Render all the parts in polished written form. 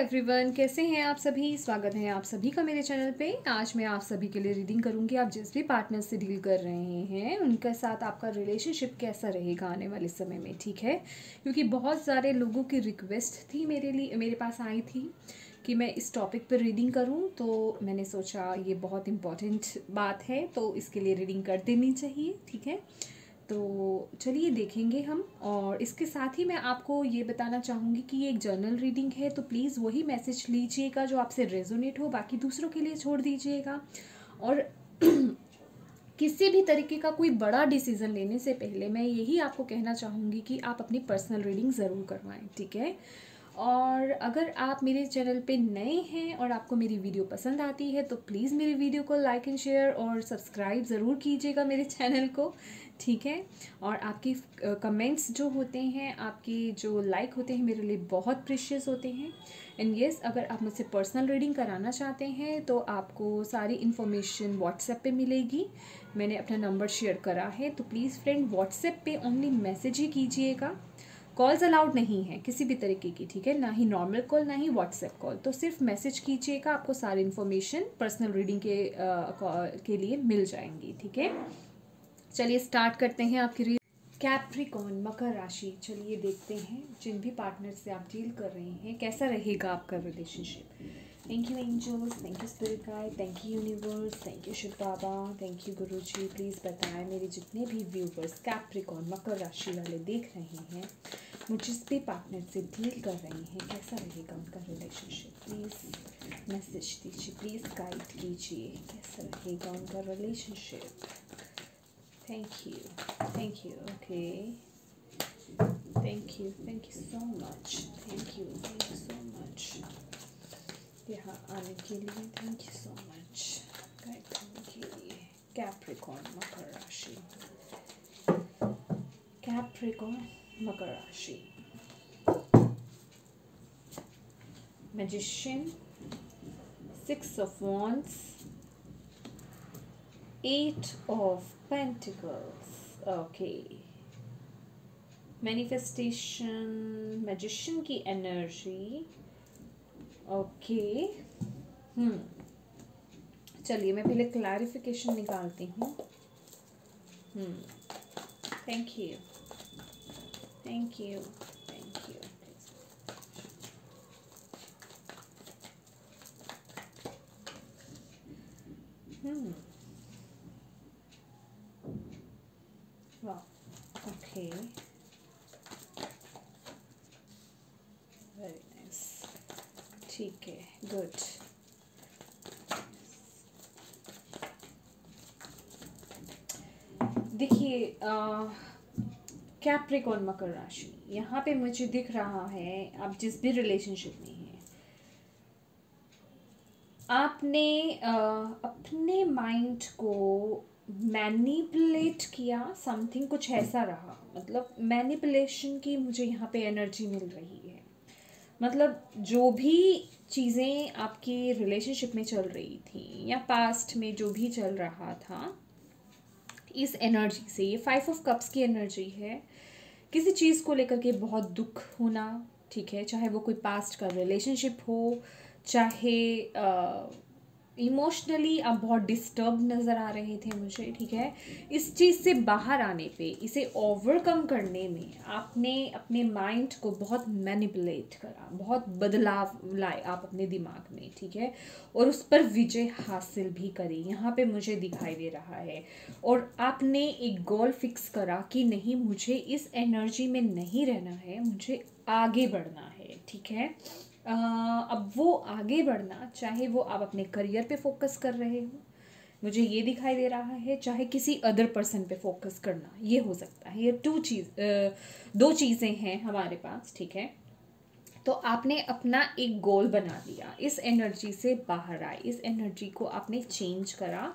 Everyone, कैसे हैं आप सभी। स्वागत है आप सभी का मेरे चैनल पे। आज मैं आप सभी के लिए रीडिंग करूंगी। आप जिस भी पार्टनर से डील कर रहे हैं उनके साथ आपका रिलेशनशिप कैसा रहेगा आने वाले समय में, ठीक है। क्योंकि बहुत सारे लोगों की रिक्वेस्ट थी मेरे पास आई थी कि मैं इस टॉपिक पर रीडिंग करूं, तो मैंने सोचा ये बहुत इम्पॉर्टेंट बात है तो इसके लिए रीडिंग कर देनी चाहिए, ठीक है। तो चलिए देखेंगे हम। और इसके साथ ही मैं आपको ये बताना चाहूँगी कि ये एक जर्नल रीडिंग है, तो प्लीज़ वही मैसेज लीजिएगा जो आपसे रेजोनेट हो, बाकी दूसरों के लिए छोड़ दीजिएगा। और किसी भी तरीके का कोई बड़ा डिसीज़न लेने से पहले मैं यही आपको कहना चाहूँगी कि आप अपनी पर्सनल रीडिंग ज़रूर करवाएं, ठीक है। और अगर आप मेरे चैनल पे नए हैं और आपको मेरी वीडियो पसंद आती है तो प्लीज़ मेरी वीडियो को लाइक एंड शेयर और सब्सक्राइब ज़रूर कीजिएगा मेरे चैनल को, ठीक है। और आपकी कमेंट्स जो होते हैं, आपके जो लाइक होते हैं, मेरे लिए बहुत प्रीशियस होते हैं। एंड येस, अगर आप मुझसे पर्सनल रीडिंग कराना चाहते हैं तो आपको सारी इन्फॉर्मेशन व्हाट्सएप पे मिलेगी। मैंने अपना नंबर शेयर करा है, तो प्लीज़ फ्रेंड व्हाट्सएप पे ओनली मैसेज ही कीजिएगा। कॉल्स अलाउड नहीं है किसी भी तरीके की, ठीक है, ना ही नॉर्मल कॉल ना ही व्हाट्सएप कॉल। तो सिर्फ मैसेज कीजिएगा, आपको सारी इन्फॉर्मेशन पर्सनल रीडिंग के लिए मिल जाएंगी, ठीक है। चलिए स्टार्ट करते हैं आपकी कैप्रिकॉर्न, मकर राशि। चलिए देखते हैं जिन भी पार्टनर से आप डील कर रहे हैं कैसा रहेगा आपका relationship. Thank you angels, thank you spirit guide, thank you universe, thank you Shiv Baba, thank you Guruji. Please बताएं मेरे जितने भी व्यूवर्स कैप्रिकॉर्न मकर राशि वाले देख रहे हैं, मुझ जिस भी पार्टनर से डील कर रहे हैं कैसा रहेगा उनका रिलेशनशिप। प्लीज़ मैसेज दीजिए, प्लीज़ गाइड कीजिए कैसा रहेगा उनका relationship. Thank you. Okay. Thank you so much. Thank you so much. यहाँ आने के लिए thank you so much. Guide करने के लिए कैप्रिकॉर्न मकर राशि, कैप्रिकॉर्न मकर राशि। Magician, 6 of Wands, 8 of Pentacles. Okay. Manifestation, magician की एनर्जी। ओके। चलिए मैं पहले क्लैरिफिकेशन निकालती हूँ। Thank you, thank you, thank you. Okay, very nice, ठीक है, गुड। देखिए कैप्रिकॉर्न मकर राशि, यहाँ पे मुझे दिख रहा है आप जिस भी रिलेशनशिप में हैं, आपने अपने माइंड को मैनिपुलेट किया, समथिंग कुछ ऐसा रहा। मतलब मैनिपुलेशन की मुझे यहाँ पे एनर्जी मिल रही है। मतलब जो भी चीज़ें आपकी रिलेशनशिप में चल रही थी या पास्ट में जो भी चल रहा था, इस एनर्जी से, ये 5 of Cups की एनर्जी है। किसी चीज़ को लेकर के बहुत दुख होना, ठीक है, चाहे वो कोई पास्ट का रिलेशनशिप हो, चाहे इमोशनली आप बहुत डिस्टर्ब नज़र आ रहे थे मुझे, ठीक है। इस चीज़ से बाहर आने पे, इसे ओवरकम करने में आपने अपने माइंड को बहुत मैनिपुलेट करा, बहुत बदलाव लाए आप अपने दिमाग में, ठीक है। और उस पर विजय हासिल भी करी, यहाँ पे मुझे दिखाई दे रहा है। और आपने एक गोल फिक्स करा कि नहीं, मुझे इस एनर्जी में नहीं रहना है, मुझे आगे बढ़ना है, ठीक है। अब वो आगे बढ़ना, चाहे वो आप अपने करियर पे फोकस कर रहे हो, मुझे ये दिखाई दे रहा है, चाहे किसी अदर पर्सन पे फोकस करना, ये हो सकता है। ये दो चीज़ें हैं हमारे पास, ठीक है। तो आपने अपना एक गोल बना लिया, इस एनर्जी से बाहर आए, इस एनर्जी को आपने चेंज करा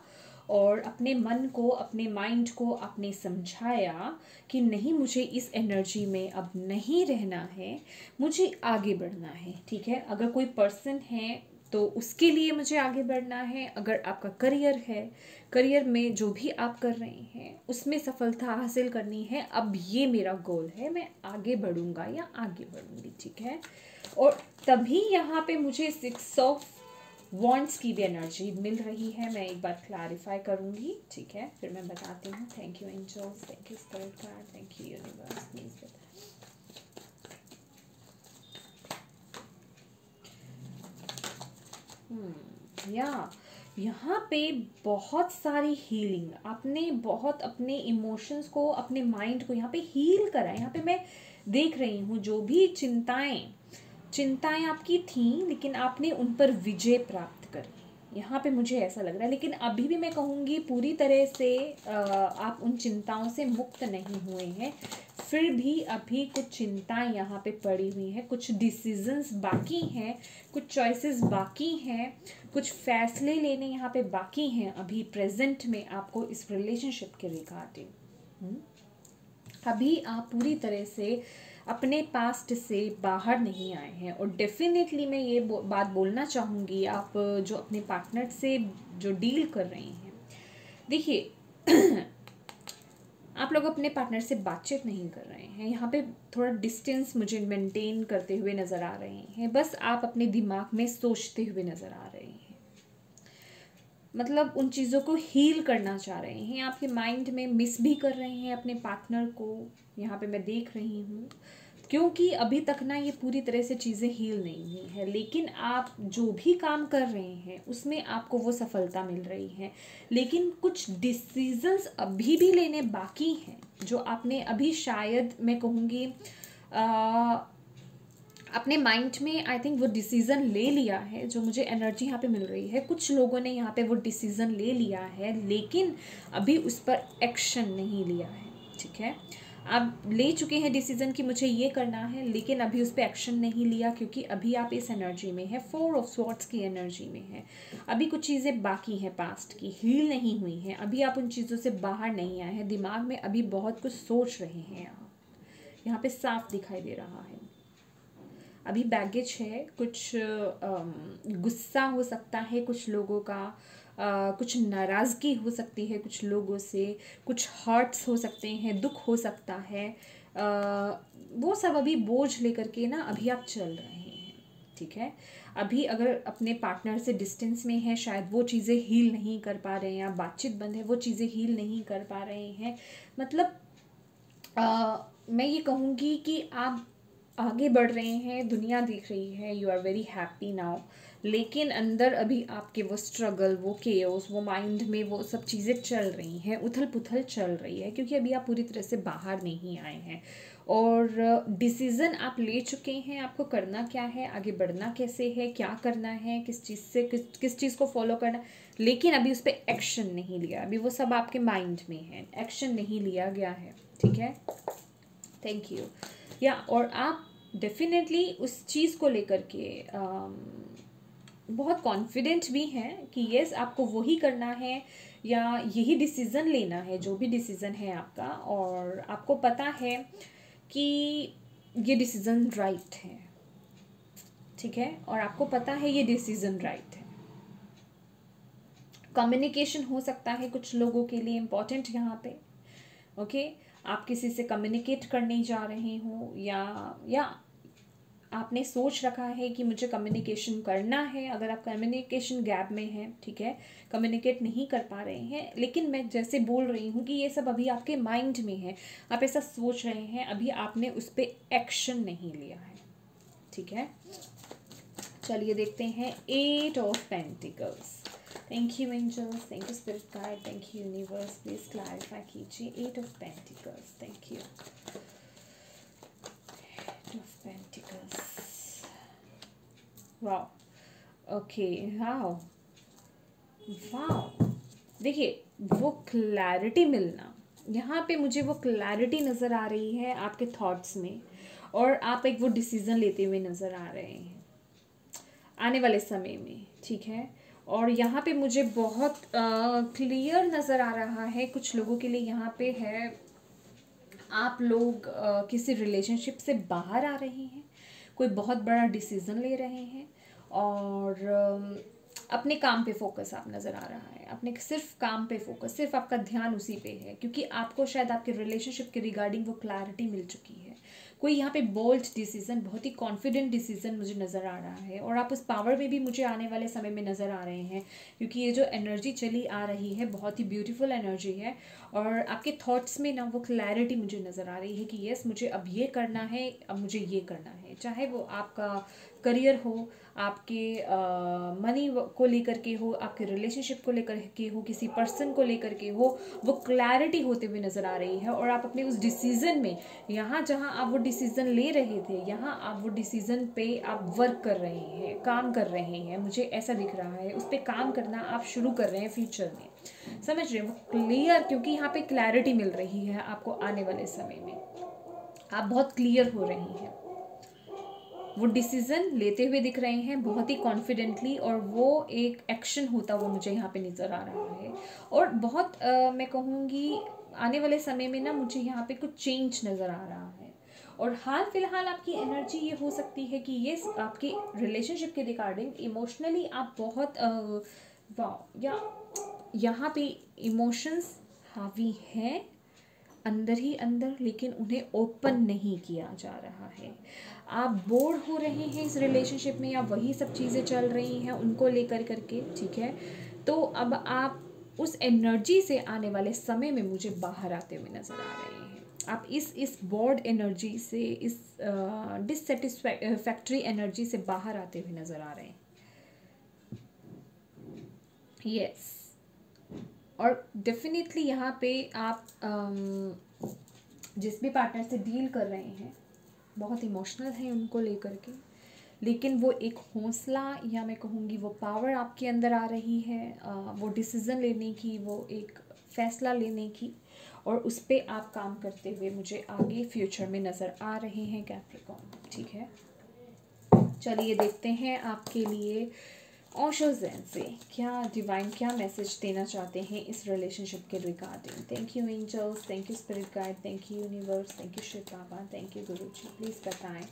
और अपने मन को, अपने माइंड को आपने समझाया कि नहीं, मुझे इस एनर्जी में अब नहीं रहना है, मुझे आगे बढ़ना है, ठीक है। अगर कोई पर्सन है तो उसके लिए मुझे आगे बढ़ना है। अगर आपका करियर है, करियर में जो भी आप कर रहे हैं उसमें सफलता हासिल करनी है, अब ये मेरा गोल है, मैं आगे बढ़ूंगा या आगे बढ़ूंगी, ठीक है। और तभी यहाँ पे मुझे 6 ऑफ वॉन्ड्स की भी एनर्जी मिल रही है। मैं एक बार क्लैरिफाई करूंगी, ठीक है, फिर मैं बताती हूँ। Thank you angels, thank you spirit guide, thank you universe, please बताएं। या यहाँ पे बहुत सारी हीलिंग, आपने बहुत अपने इमोशंस को, अपने माइंड को यहाँ पे हील करा है। यहाँ पे मैं देख रही हूँ जो भी चिंताएं आपकी थी, लेकिन आपने उन पर विजय प्राप्त करी, यहाँ पे मुझे ऐसा लग रहा है। लेकिन अभी भी मैं कहूँगी पूरी तरह से आप उन चिंताओं से मुक्त नहीं हुए हैं, फिर भी अभी कुछ चिंताएं यहाँ पे पड़ी हुई हैं, कुछ डिसीजंस बाकी हैं, कुछ चॉइसेस बाकी हैं, कुछ फैसले लेने यहाँ पे बाकी हैं अभी प्रेजेंट में आपको इस रिलेशनशिप के रिगार्डिंग। अभी आप पूरी तरह से अपने पास्ट से बाहर नहीं आए हैं। और डेफिनेटली मैं ये बात बोलना चाहूँगी, आप जो अपने पार्टनर से जो डील कर रहे हैं, देखिए आप लोग अपने पार्टनर से बातचीत नहीं कर रहे हैं, यहाँ पे थोड़ा डिस्टेंस मुझे मेंटेन करते हुए नज़र आ रहे हैं। बस आप अपने दिमाग में सोचते हुए नज़र आ रहे हैं, मतलब उन चीज़ों को हील करना चाह रहे हैं, आपके माइंड में मिस भी कर रहे हैं अपने पार्टनर को, यहाँ पे मैं देख रही हूँ। क्योंकि अभी तक ना ये पूरी तरह से चीज़ें हील नहीं हुई है, लेकिन आप जो भी काम कर रहे हैं उसमें आपको वो सफलता मिल रही है। लेकिन कुछ डिसीजंस अभी भी लेने बाकी हैं, जो आपने अभी शायद मैं कहूँगी अपने माइंड में आई थिंक वो डिसीज़न ले लिया है, जो मुझे एनर्जी यहाँ पे मिल रही है। कुछ लोगों ने यहाँ पे वो डिसीज़न ले लिया है, लेकिन अभी उस पर एक्शन नहीं लिया है, ठीक है। आप ले चुके हैं डिसीज़न कि मुझे ये करना है, लेकिन अभी उस पर एक्शन नहीं लिया, क्योंकि अभी आप इस एनर्जी में है, 4 ऑफ स्वॉर्ड्स की एनर्जी में है। अभी कुछ चीज़ें बाकी हैं, पास्ट की हील नहीं हुई हैं, अभी आप उन चीज़ों से बाहर नहीं आए हैं, दिमाग में अभी बहुत कुछ सोच रहे हैं आप, यहाँ पे साफ दिखाई दे रहा है। अभी बैगेज है, कुछ गुस्सा हो सकता है कुछ लोगों का, कुछ नाराज़गी हो सकती है कुछ लोगों से, कुछ हर्ट्स हो सकते हैं, दुख हो सकता है, वो सब अभी बोझ लेकर के ना अभी आप चल रहे हैं, ठीक है। अभी अगर अपने पार्टनर से डिस्टेंस में है, शायद वो चीज़ें हील नहीं कर पा रहे हैं, या बातचीत बंद है, वो चीज़ें हील नहीं कर पा रहे हैं। मतलब मैं ये कहूँगी कि आप आगे बढ़ रहे हैं, दुनिया देख रही है, you are very happy now, लेकिन अंदर अभी आपके वो स्ट्रगल, वो केओस, वो माइंड में वो सब चीज़ें चल रही हैं, उथल पुथल चल रही है, क्योंकि अभी आप पूरी तरह से बाहर नहीं आए हैं। और डिसीज़न आप ले चुके हैं, आपको करना क्या है, आगे बढ़ना कैसे है, क्या करना है, किस चीज़ से किस चीज़ को फॉलो करना, लेकिन अभी उस पर एक्शन नहीं लिया। अभी वो सब आपके माइंड में है, एक्शन नहीं लिया गया है, ठीक है। Thank you. या और आप डेफिनेटली उस चीज़ को लेकर के बहुत कॉन्फिडेंट भी हैं कि यस आपको वही करना है, या यही डिसीज़न लेना है, जो भी डिसीज़न है आपका, और आपको पता है कि ये डिसीज़न राइट है, ठीक है, और आपको पता है ये डिसीज़न राइट है। कम्युनिकेशन हो सकता है कुछ लोगों के लिए इम्पॉर्टेंट यहाँ पे, ओके। आप किसी से कम्युनिकेट करने जा रहे हो, या आपने सोच रखा है कि मुझे कम्युनिकेशन करना है। अगर आप कम्युनिकेशन गैप में हैं, ठीक है, कम्युनिकेट नहीं कर पा रहे हैं, लेकिन मैं जैसे बोल रही हूँ कि ये सब अभी आपके माइंड में है, आप ऐसा सोच रहे हैं, अभी आपने उस पर एक्शन नहीं लिया है, ठीक है। चलिए देखते हैं 8 of pentacles. Thank you angels, thank you spirit guide, thank you universe, please clarify कीजिए 8 of pentacles. Thank you. 8 of pentacles, wow, okay, wow wow. देखिए वो क्लैरिटी मिलना, यहाँ पे मुझे वो क्लैरिटी नज़र आ रही है आपके थॉट्स में, और आप एक वो डिसीज़न लेते हुए नज़र आ रहे हैं आने वाले समय में, ठीक है। और यहाँ पे मुझे बहुत क्लियर नज़र आ रहा है कुछ लोगों के लिए, यहाँ पे है आप लोग किसी रिलेशनशिप से बाहर आ रहे हैं, कोई बहुत बड़ा डिसीज़न ले रहे हैं, और अपने काम पे फोकस आप नज़र आ रहा है, अपने सिर्फ काम पे फोकस, सिर्फ आपका ध्यान उसी पे है, क्योंकि आपको शायद आपके रिलेशनशिप के रिगार्डिंग वो क्लैरिटी मिल चुकी है। कोई यहाँ पे बोल्ड डिसीजन, बहुत ही कॉन्फिडेंट डिसीजन मुझे नज़र आ रहा है, और आप उस पावर में भी मुझे आने वाले समय में नज़र आ रहे हैं, क्योंकि ये जो एनर्जी चली आ रही है बहुत ही ब्यूटीफुल एनर्जी है। और आपके थॉट्स में ना वो क्लैरिटी मुझे नज़र आ रही है कि यस, मुझे अब ये करना है, अब मुझे ये करना है, चाहे वो आपका करियर हो, आपके मनी को लेकर के हो, आपके रिलेशनशिप को लेकर के हो, किसी पर्सन को लेकर के हो, वो क्लैरिटी होते हुए नज़र आ रही है। और आप अपने उस डिसीज़न में, यहाँ जहाँ आप वो डिसीज़न ले रहे थे, यहाँ आप वो डिसीज़न पे आप वर्क कर रहे हैं, काम कर रहे हैं, मुझे ऐसा दिख रहा है। उस पर काम करना आप शुरू कर रहे हैं फ्यूचर में, समझ रहे हैं, वो क्लियर, क्योंकि यहाँ पे क्लैरिटी मिल रही है आपको आने वाले समय में, आप बहुत क्लियर हो रहे हैं, वो डिसीज़न लेते हुए दिख रहे हैं बहुत ही कॉन्फिडेंटली, और वो एक एक्शन होता हुआ मुझे यहाँ पे नज़र आ रहा है। और बहुत मैं कहूँगी आने वाले समय में ना मुझे यहाँ पे कुछ चेंज नज़र आ रहा है। और हाल फिलहाल आपकी एनर्जी ये हो सकती है कि ये आपके रिलेशनशिप के रिगार्डिंग इमोशनली आप बहुत वाह, या यहाँ पे इमोशंस हावी हैं अंदर ही अंदर, लेकिन उन्हें ओपन नहीं किया जा रहा है। आप बोर हो रहे हैं इस रिलेशनशिप में, या वही सब चीज़ें चल रही हैं उनको लेकर करके, ठीक है। तो अब आप उस एनर्जी से आने वाले समय में मुझे बाहर आते हुए नज़र आ रहे हैं। आप इस बोर्ड एनर्जी से, इस डिससेटिस्फैक्ट्री एनर्जी से बाहर आते हुए नज़र आ रहे हैं। यस, और डेफिनेटली यहाँ पे आप जिस भी पार्टनर से डील कर रहे हैं बहुत इमोशनल है उनको लेकर के, लेकिन वो एक हौसला, या मैं कहूँगी वो पावर आपके अंदर आ रही है, वो डिसीज़न लेने की, वो एक फ़ैसला लेने की, और उस पर आप काम करते हुए मुझे आगे फ्यूचर में नज़र आ रहे हैं कैप्रिकॉर्न, ठीक है। चलिए देखते हैं आपके लिए ओशोज़ेन से क्या डिवाइन, क्या मैसेज देना चाहते हैं इस रिलेशनशिप के regarding. Thank you angels, thank you spirit guide, thank you universe, thank you Shiv Baba, thank you Guruji. Please बताएं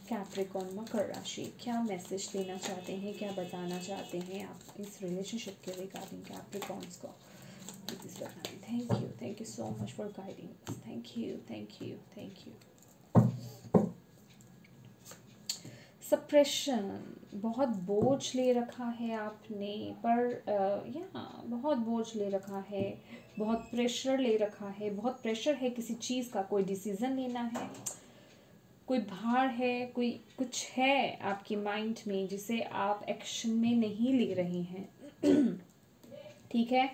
कैप्रिकॉर्न मकर राशि क्या मैसेज देना चाहते हैं, क्या बताना चाहते हैं आप इस रिलेशनशिप के रिगार्डिंग कैप्रिकॉर्न्स को, प्लीज़ बताएं। Thank you so much for guiding, thank you, thank you, thank you. Suppression, बहुत बोझ ले रखा है आपने, पर बहुत बोझ ले रखा है, बहुत प्रेशर ले रखा है, बहुत प्रेशर है किसी चीज़ का, कोई डिसीज़न लेना है, कोई भार है, कोई कुछ है आपकी माइंड में जिसे आप एक्शन में नहीं ले रहे हैं, ठीक है।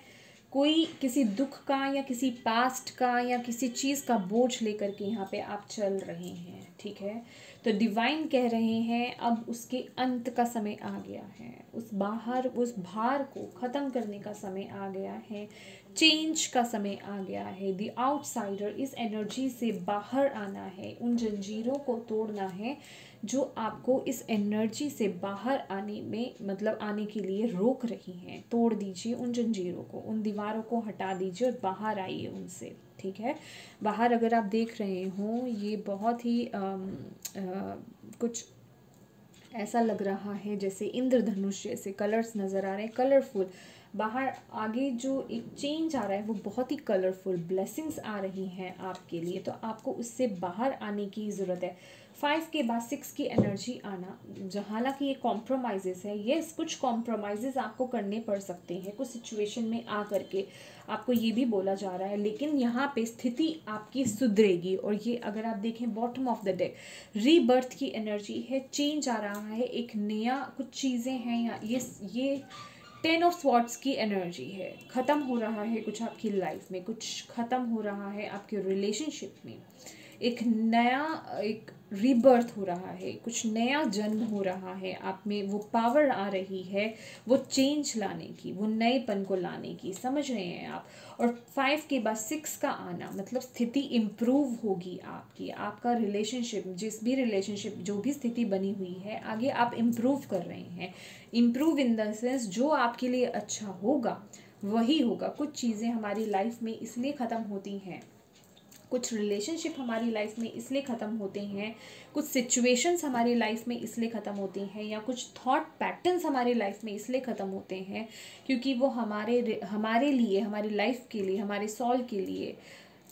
कोई किसी दुख का, या किसी पास्ट का, या किसी चीज़ का बोझ लेकर के यहाँ पे आप चल रहे हैं, ठीक है। तो डिवाइन कह रहे हैं अब उसके अंत का समय आ गया है, उस भार को ख़त्म करने का समय आ गया है, चेंज का समय आ गया है। द आउटसाइडर, इस एनर्जी से बाहर आना है, उन जंजीरों को तोड़ना है जो आपको इस एनर्जी से बाहर आने में, मतलब आने के लिए रोक रही हैं। तोड़ दीजिए उन जंजीरों को, उन दीवारों को हटा दीजिए और बाहर आइए उनसे, ठीक है। बाहर अगर आप देख रहे हो ये बहुत ही कुछ ऐसा लग रहा है जैसे इंद्रधनुष जैसे कलर्स नज़र आ रहे हैं, कलरफुल। बाहर आगे जो एक चेंज आ रहा है वो बहुत ही कलरफुल, ब्लेसिंग्स आ रही हैं आपके लिए, तो आपको उससे बाहर आने की ज़रूरत है। 5 के बाद 6 की एनर्जी आना, हालांकि ये कॉम्प्रोमाइज़ेस है, यस, कुछ कॉम्प्रोमाइज़ेस आपको करने पड़ सकते हैं कुछ सिचुएशन में आ करके, आपको ये भी बोला जा रहा है, लेकिन यहाँ पे स्थिति आपकी सुधरेगी। और ये अगर आप देखें bottom of the deck, rebirth की एनर्जी है, चेंज आ रहा है, एक नया कुछ चीज़ें हैं, या ये 10 ऑफ स्वॉर्ड्स की एनर्जी है, ख़त्म हो रहा है कुछ आपकी लाइफ में, कुछ ख़त्म हो रहा है आपके रिलेशनशिप में, एक नया एक रीबर्थ हो रहा है, कुछ नया जन्म हो रहा है आप में, वो पावर आ रही है वो चेंज लाने की, वो नएपन को लाने की, समझ रहे हैं आप। और 5 के बाद 6 का आना मतलब स्थिति इम्प्रूव होगी आपकी, आपका रिलेशनशिप, जिस भी रिलेशनशिप, जो भी स्थिति बनी हुई है आगे आप इम्प्रूव कर रहे हैं। इम्प्रूव इन द सेंस जो आपके लिए अच्छा होगा वही होगा। कुछ चीज़ें हमारी लाइफ में इसलिए ख़त्म होती हैं, कुछ रिलेशनशिप हमारी लाइफ में इसलिए ख़त्म होते हैं, कुछ सिचुएशंस हमारी लाइफ में इसलिए ख़त्म होती हैं, या कुछ थॉट पैटर्न्स हमारी लाइफ में इसलिए ख़त्म होते हैं क्योंकि वो हमारे लिए, हमारी लाइफ के लिए, हमारे सोल के लिए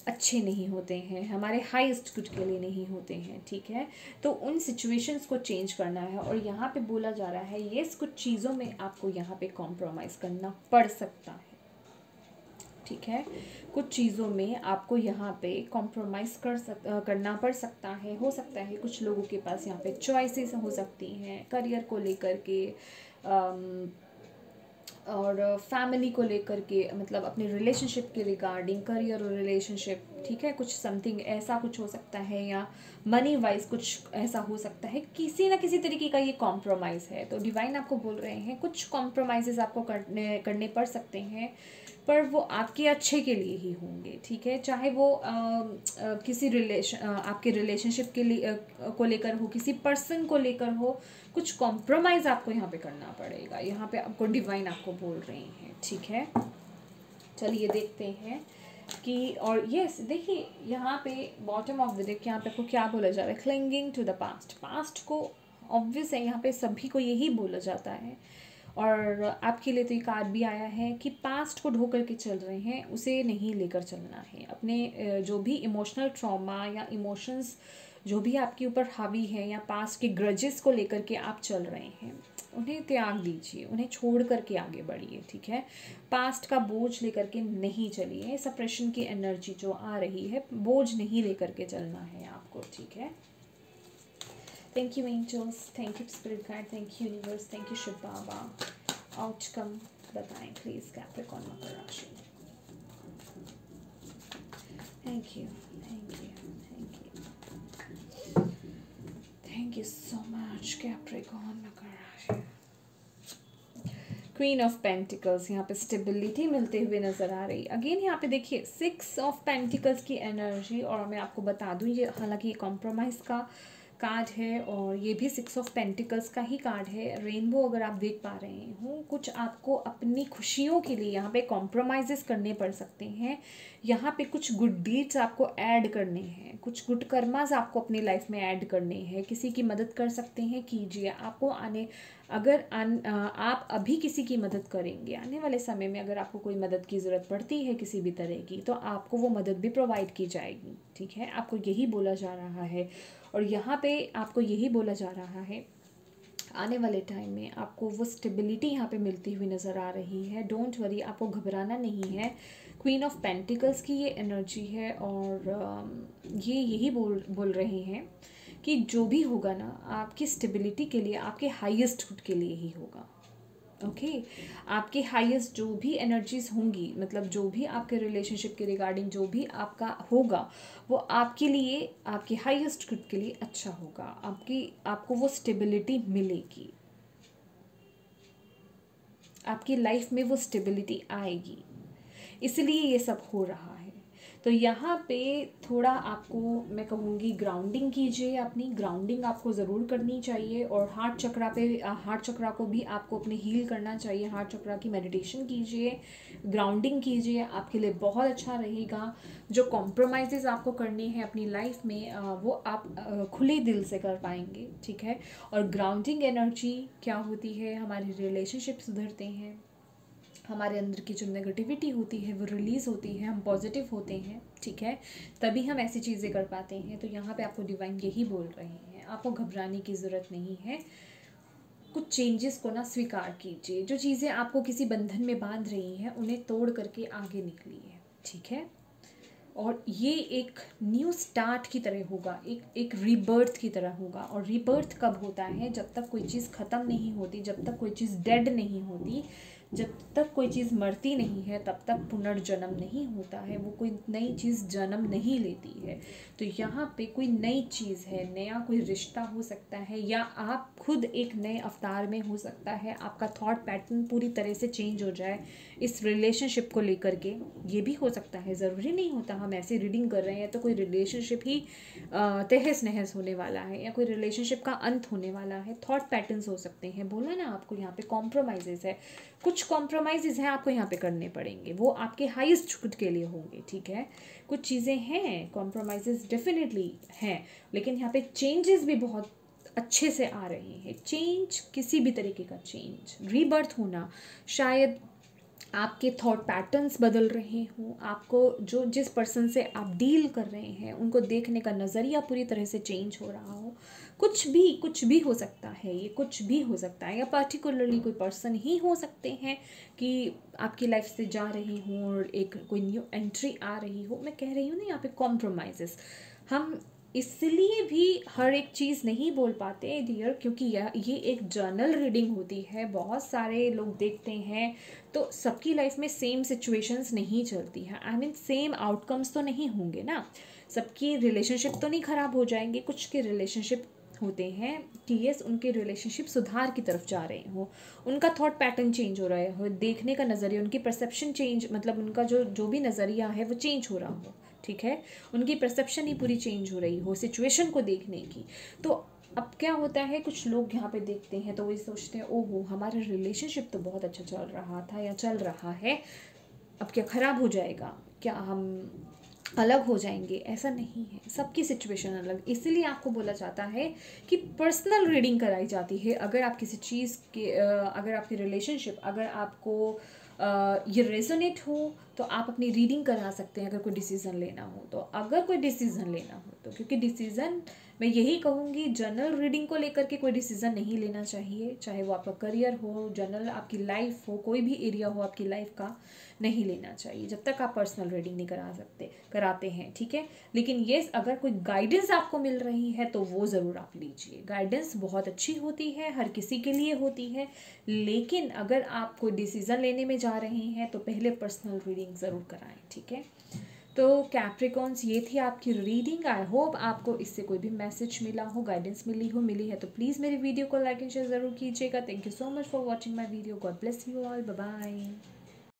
अच्छे नहीं होते हैं, हमारे हाईएस्ट गुड के लिए नहीं होते हैं। ठीक है, तो उन सिचुएशंस को चेंज करना है। और यहाँ पे बोला जा रहा है यस, कुछ चीज़ों में आपको यहाँ पे कॉम्प्रोमाइज़ करना पड़ सकता है। ठीक है, कुछ चीज़ों में आपको यहाँ पे कॉम्प्रोमाइज़ करना पड़ सकता है। हो सकता है कुछ लोगों के पास यहाँ पे चॉइसेस हो सकती हैं करियर को लेकर के, और फैमिली को लेकर के, मतलब अपने रिलेशनशिप के रिगार्डिंग, करियर और रिलेशनशिप। ठीक है, कुछ समथिंग ऐसा कुछ हो सकता है, या मनी वाइज कुछ ऐसा हो सकता है, किसी ना किसी तरीके का ये कॉम्प्रोमाइज़ है। तो डिवाइन आपको बोल रहे हैं कुछ कॉम्प्रोमाइज़ आपको करने पड़ सकते हैं, पर वो आपके अच्छे के लिए ही होंगे। ठीक है, चाहे वो किसी आपके रिलेशनशिप के लिए को लेकर हो, किसी पर्सन को लेकर हो, कुछ कॉम्प्रोमाइज़ आपको यहाँ पे करना पड़ेगा। यहाँ पे आपको डिवाइन आपको बोल रहे हैं। ठीक है, चलिए देखते हैं कि, और यस देखिए यहाँ पे बॉटम ऑफ द डेक यहाँ पे आपको क्या बोला जा रहा है, clinging to the past. Past को ऑब्वियस है, यहाँ पे सभी को यही बोला जाता है। और आपके लिए तो ये कार्ड भी आया है कि पास्ट को ढो करके चल रहे हैं, उसे नहीं लेकर चलना है। अपने जो भी इमोशनल ट्रॉमा या इमोशंस जो भी आपके ऊपर हावी है, या पास्ट के ग्रजेस को लेकर के आप चल रहे हैं, उन्हें त्याग दीजिए, उन्हें छोड़ करके आगे बढ़िए। ठीक है, पास्ट का बोझ लेकर के नहीं चलिए। सप्रेशन की एनर्जी जो आ रही है, बोझ नहीं लेकर के चलना है आपको। ठीक है, thank you angels, thank you spirit guide, thank you universe, thank you Shiv Baba. Outcome बताएं प्लीज कैप्रिकॉर्न मकर राशि। Thank you, thank you, thank you, thank you so much Capricorn मकर राशि। क्वीन ऑफ पेंटिकल्स, यहाँ पे स्टेबिलिटी मिलते हुए नज़र आ रही। अगेन यहाँ पे देखिए 6 ऑफ पेंटिकल्स की एनर्जी, और मैं आपको बता दूँ ये हालांकि ये कॉम्प्रोमाइज़ का कार्ड है, और ये भी 6 ऑफ पेंटिकल्स का ही कार्ड है। रेनबो अगर आप देख पा रहे हो, कुछ आपको अपनी खुशियों के लिए यहाँ पे कॉम्प्रोमाइज़ करने पड़ सकते हैं। यहाँ पे कुछ गुड डीड्स आपको ऐड करने हैं, कुछ गुड कर्मास आपको अपनी लाइफ में ऐड करने हैं। किसी की मदद कर सकते हैं, कीजिए। आपको आप अभी किसी की मदद करेंगे, आने वाले समय में अगर आपको कोई मदद की ज़रूरत पड़ती है किसी भी तरह की, तो आपको वो मदद भी प्रोवाइड की जाएगी। ठीक है, आपको यही बोला जा रहा है। और यहाँ पे आपको यही बोला जा रहा है आने वाले टाइम में आपको वो स्टेबिलिटी यहाँ पे मिलती हुई नज़र आ रही है। डोंट वरी, आपको घबराना नहीं है। क्वीन ऑफ पेंटिकल्स की ये एनर्जी है, और ये यही बोल रहे हैं कि जो भी होगा ना, आपकी स्टेबिलिटी के लिए, आपके हाईएस्ट गुड के लिए ही होगा। ओके, आपके हाईएस्ट जो भी एनर्जीज होंगी, मतलब जो भी आपके रिलेशनशिप के रिगार्डिंग जो भी आपका होगा, वो आपके लिए, आपके हाईएस्ट गुड के लिए अच्छा होगा। आपको वो स्टेबिलिटी मिलेगी, आपकी लाइफ में वो स्टेबिलिटी आएगी, इसलिए ये सब हो रहा है। तो यहाँ पे थोड़ा आपको मैं कहूँगी ग्राउंडिंग कीजिए, अपनी ग्राउंडिंग आपको ज़रूर करनी चाहिए। और हार्ट चक्रा को भी आपको अपने हील करना चाहिए। हार्ट चक्रा की मेडिटेशन कीजिए, ग्राउंडिंग कीजिए, आपके लिए बहुत अच्छा रहेगा। जो कॉम्प्रोमाइज़ आपको करने हैं अपनी लाइफ में, वो आप खुले दिल से कर पाएंगे। ठीक है, और ग्राउंडिंग एनर्जी क्या होती है, हमारे रिलेशनशिप सुधरते हैं, हमारे अंदर की जो नेगेटिविटी होती है वो रिलीज़ होती है, हम पॉजिटिव होते हैं। ठीक है, तभी हम ऐसी चीज़ें कर पाते हैं। तो यहाँ पे आपको डिवाइन यही बोल रहे हैं, आपको घबराने की ज़रूरत नहीं है। कुछ चेंजेस को ना स्वीकार कीजिए। जो चीज़ें आपको किसी बंधन में बांध रही हैं, उन्हें तोड़ करके आगे निकलिए। ठीक है, और ये एक न्यू स्टार्ट की तरह होगा, एक रीबर्थ की तरह होगा। और रीबर्थ कब होता है? जब तक कोई चीज़ ख़त्म नहीं होती, जब तक कोई चीज़ डेड नहीं होती, जब तक कोई चीज़ मरती नहीं है, तब तक पुनर्जन्म नहीं होता है। वो कोई नई चीज़ जन्म नहीं लेती है। तो यहाँ पे कोई नई चीज़ है, नया कोई रिश्ता हो सकता है, या आप खुद एक नए अवतार में हो सकता है। आपका थॉट पैटर्न पूरी तरह से चेंज हो जाए इस रिलेशनशिप को लेकर के, ये भी हो सकता है। ज़रूरी नहीं होता हम ऐसे रीडिंग कर रहे हैं तो कोई रिलेशनशिप ही तहस नहस होने वाला है, या कोई रिलेशनशिप का अंत होने वाला है। थॉट पैटर्न्स हो सकते हैं। बोला ना आपको, यहाँ पे कॉम्प्रोमाइज़ है। कुछ कुछ कॉम्प्रोमाइज़ हैं आपको यहाँ पे करने पड़ेंगे, वो आपके हाईएस्ट गुड के लिए होंगे, ठीक है। कुछ चीज़ें हैं, कॉम्प्रोमाइज़ डेफिनेटली हैं, लेकिन यहाँ पे चेंजेस भी बहुत अच्छे से आ रहे हैं। चेंज, किसी भी तरीके का चेंज, रीबर्थ होना, शायद आपके थॉट पैटर्न्स बदल रहे हों, आपको जो जिस पर्सन से आप डील कर रहे हैं उनको देखने का नज़रिया पूरी तरह से चेंज हो रहा हो। कुछ भी हो सकता है, ये कुछ भी हो सकता है, या पर्टिकुलरली कोई पर्सन ही हो सकते हैं कि आपकी लाइफ से जा रही हों और एक कोई न्यू एंट्री आ रही हो। मैं कह रही हूँ ना यहाँ पे कॉम्प्रोमाइज़ेस, हम इसलिए भी हर एक चीज़ नहीं बोल पाते डियर, क्योंकि ये एक जर्नल रीडिंग होती है, बहुत सारे लोग देखते हैं, तो सबकी लाइफ में सेम सिचुएशंस नहीं चलती हैं। आई मीन सेम आउटकम्स तो नहीं होंगे ना, सबकी रिलेशनशिप तो नहीं ख़राब हो जाएंगे। कुछ के रिलेशनशिप होते हैं कि यस, उनके रिलेशनशिप सुधार की तरफ जा रहे हो, उनका थॉट पैटर्न चेंज हो रहा हो, देखने का नज़रिया, उनकी परसेप्शन चेंज, मतलब उनका जो भी नज़रिया है वो चेंज हो रहा हो, ठीक है, उनकी परसेप्शन ही पूरी चेंज हो रही हो सिचुएशन को देखने की। तो अब क्या होता है, कुछ लोग यहाँ पे देखते हैं तो वही सोचते हैं, ओहो हमारा रिलेशनशिप तो बहुत अच्छा चल रहा था या चल रहा है, अब क्या ख़राब हो जाएगा, क्या हम अलग हो जाएंगे? ऐसा नहीं है, सबकी सिचुएशन अलग, इसलिए आपको बोला जाता है कि पर्सनल रीडिंग कराई जाती है। अगर आप किसी चीज़ के अगर आपकी रिलेशनशिप, अगर आपको ये रेजोनेट हो तो आप अपनी रीडिंग करा सकते हैं, अगर कोई डिसीज़न लेना हो तो। अगर कोई डिसीज़न लेना हो तो, क्योंकि डिसीज़न मैं यही कहूँगी, जनरल रीडिंग को लेकर के कोई डिसीज़न नहीं लेना चाहिए, चाहे वो आपका करियर हो, जनरल आपकी लाइफ हो, कोई भी एरिया हो आपकी लाइफ का, नहीं लेना चाहिए जब तक आप पर्सनल रीडिंग नहीं कराते हैं, ठीक है। लेकिन ये अगर कोई गाइडेंस आपको मिल रही है तो वो ज़रूर आप लीजिए। गाइडेंस बहुत अच्छी होती है, हर किसी के लिए होती है, लेकिन अगर आप कोई डिसीज़न लेने में जा रहे हैं तो पहले पर्सनल रीडिंग ज़रूर कराएं, ठीक है। तो कैप्रिकॉन्स, ये थी आपकी रीडिंग। आई होप आपको इससे कोई भी मैसेज मिला हो, गाइडेंस मिली है तो प्लीज़ मेरी वीडियो को लाइक एंड शेयर ज़रूर कीजिएगा। Thank you so much for watching my video. God bless you all, bye bye.